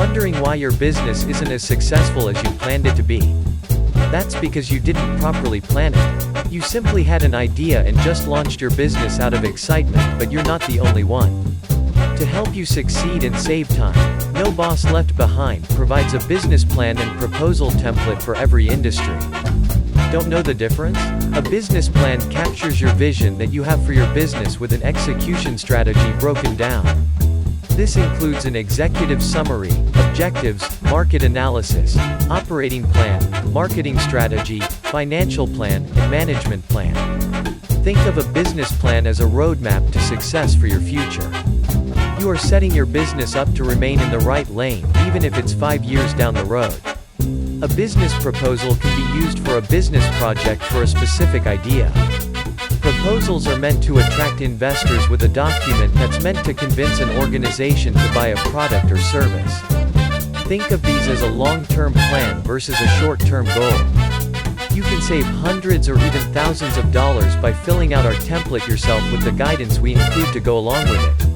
Wondering why your business isn't as successful as you planned it to be? That's because you didn't properly plan it. You simply had an idea and just launched your business out of excitement, but you're not the only one. To help you succeed and save time, No Boss Left Behind provides a business plan and proposal template for every industry. Don't know the difference? A business plan captures your vision that you have for your business with an execution strategy broken down. This includes an executive summary, objectives, market analysis, operating plan, marketing strategy, financial plan, and management plan. Think of a business plan as a roadmap to success for your future. You are setting your business up to remain in the right lane, even if it's 5 years down the road. A business proposal can be used for a business project for a specific idea. Proposals are meant to attract investors with a document that's meant to convince an organization to buy a product or service. Think of these as a long-term plan versus a short-term goal. You can save hundreds or even thousands of dollars by filling out our template yourself with the guidance we include to go along with it.